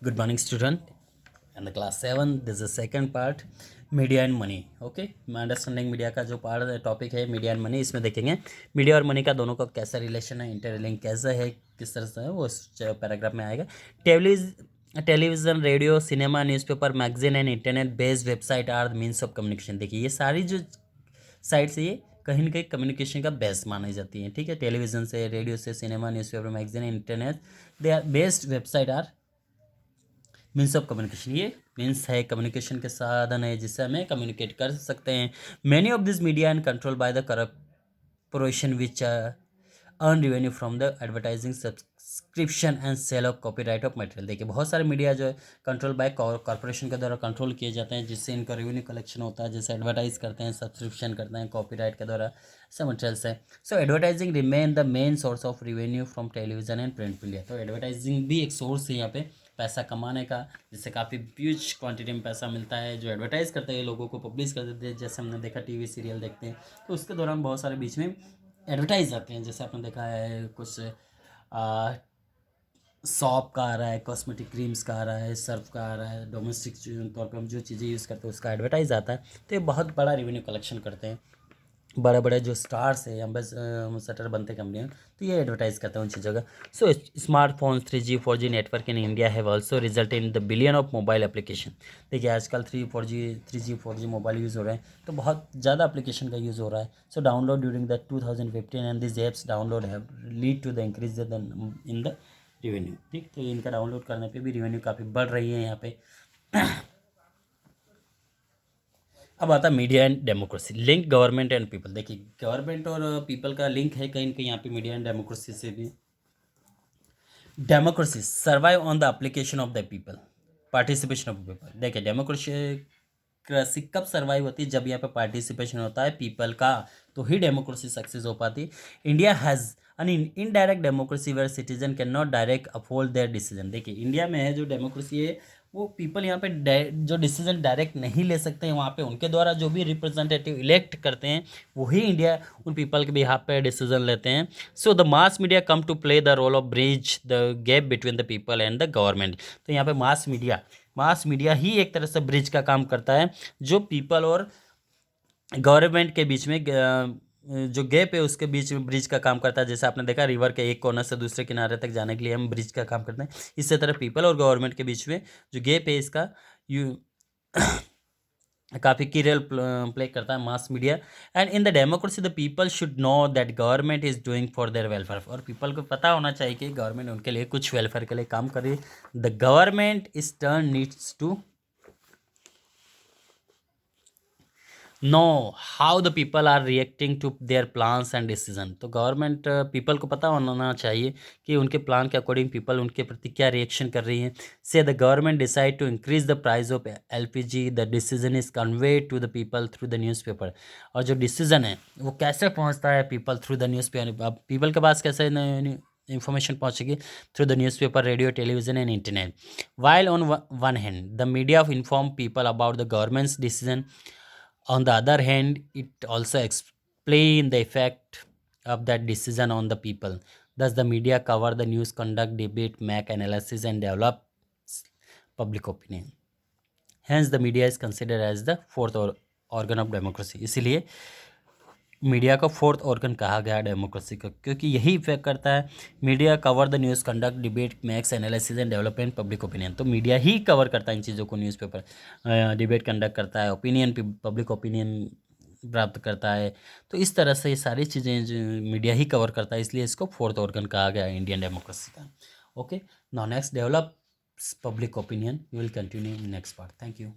Good morning, student. And the class 7, this is the second part, media and money. Okay, मैं understanding media का जो part topic है media and money, इसमें देखेंगे media और money का दोनों का कैसा रिलेशन है, इंटरलिंक कैसा है, किस तरह से है, वो इस पैराग्राफ में आएगा. Television, radio, cinema, newspaper, magazine and internet based website are the means of communication. देखिए ये सारी जो साइट से ये कहीं ना कहीं कम्युनिकेशन का बेस्ट मानी जाती है. ठीक है, टेलीविज़न से, रेडियो से, cinema, newspaper, magazine, internet, they are based website are means of communication. ये मीन्स है, कम्युनिकेशन के साधन है जिससे हमें कम्युनिकेट कर सकते हैं. Many of this media and control by the corporation which earn revenue from the advertising subscription and sale of copyright of material. देखिए बहुत सारे मीडिया जो है कंट्रोल बाय कॉरपोरेशन के द्वारा कंट्रोल किए जाते हैं, जिससे इनका रेवेन्यू कलेक्शन होता है, जैसे एडवर्टाइज करते हैं, सब्सक्रिप्शन करते हैं कॉपीराइट के द्वारा ऐसे मटेरियल्स है. So advertising remain the main source of revenue from television and print media. तो एडवर्टाइजिंग भी एक सोर्स है यहाँ पे पैसा कमाने का, जिससे काफ़ी ह्यूज क्वांटिटी में पैसा मिलता है. जो एडवर्टाइज़ करते हैं लोगों को पब्लिश कर देते हैं, जैसे हमने देखा टीवी सीरियल देखते हैं तो उसके दौरान बहुत सारे बीच में एडवर्टाइज आते हैं. जैसे आपने देखा है कुछ सॉप का आ रहा है, कॉस्मेटिक क्रीम्स का आ रहा है, सर्फ का आ रहा है, डोमेस्टिक तौर पर हम जो चीज़ें यूज़ करते हैं उसका एडवर्टाइज आता है. तो ये बहुत बड़ा रेवेन्यू कलेक्शन करते हैं. बड़े बड़े जो स्टार्स है एम्बेसडर बनते कंपनियाँ, तो ये एडवर्टाइज करते हैं उन चीज़ों का. So smartphones 3G 4G network in India have also result in the billion of mobile application. देखिए आजकल 3G 4G मोबाइल यूज़ हो रहे हैं, तो बहुत ज़्यादा एप्लीकेशन का यूज़ हो रहा है. So download during the 2015 and this apps download have lead to the increase in the revenue. ठीक, तो इनका डाउनलोड करने पे भी रिवेन्यू काफ़ी बढ़ रही है यहाँ पे. अब आता है media and democracy, link government and people. देखिए गवर्नमेंट और पीपल का लिंक है कहीं ना कहीं यहाँ पे मीडिया एंड डेमोक्रेसी से भी. Democracy survive on the application of the people, participation of people. देखिए डेमोक्रेसी कब सर्वाइव होती है, जब यहाँ पे पार्टिसिपेशन होता है पीपल का, तो ही डेमोक्रेसी सक्सेस हो पाती. India has an indirect democracy where citizen can not direct uphold their decision. देखिए इंडिया में है जो डेमोक्रेसी है, वो पीपल यहाँ पे जो डिसीजन डायरेक्ट नहीं ले सकते हैं, वहाँ पे उनके द्वारा जो भी रिप्रेजेंटेटिव इलेक्ट करते हैं वही इंडिया उन पीपल के बिहाफ पे डिसीजन लेते हैं. So the mass media come to play the role of bridge the gap between the people and the government. तो यहाँ पे मास मीडिया ही एक तरह से ब्रिज का काम करता है, जो पीपल और गवर्नमेंट के बीच में जो गैप है उसके बीच में ब्रिज का काम करता है. जैसे आपने देखा रिवर के एक कोने से दूसरे किनारे तक जाने के लिए हम ब्रिज का काम करते हैं. इसी तरह पीपल और गवर्नमेंट के बीच में जो गैप है इसका यू काफ़ी की रोल प्ले करता है mass media. And in the democracy the people should know that government is doing for their welfare. और पीपल को पता होना चाहिए कि गवर्नमेंट उनके लिए कुछ वेलफेयर के लिए काम कर रही है. The government is turn needs to know how the people are reacting to their plans and decision. तो गवर्नमेंट पीपल को पता होना चाहिए कि उनके प्लान के अकॉर्डिंग पीपल उनके प्रति क्या रिएक्शन कर रही है. Say the government decide to increase the price of LPG, the decision is conveyed to the people through the newspaper. और जो डिसीजन है वो कैसे पहुंचता है पीपल थ्रू द न्यूज़पेपर. अब पीपल के पास कैसे इंफॉर्मेशन पहुंचेगी? Through the newspaper, radio, television and internet. While on one hand the media inform people about the government's decision. On the other hand, it also explains the effect of that decision on the people. Thus, the media cover the news, conduct debate, make analysis, and develop public opinion. Hence, the media is considered as the fourth organ of democracy. इसीलिए media का fourth organ कहा गया democracy का, क्योंकि यही effect करता है. Media cover the news, conduct debate, makes analysis and development public opinion. तो मीडिया ही कवर करता है इन चीज़ों को. न्यूज़पेपर डिबेट कंडक्ट करता है, ओपिनियन पब्लिक ओपिनियन प्राप्त करता है. तो इस तरह से ये सारी चीज़ें जो मीडिया ही कवर करता है, इसलिए इसको फोर्थ ऑर्गन कहा गया है इंडियन डेमोक्रेसी का. Okay, now next develop public opinion. We will continue in next part. Thank you.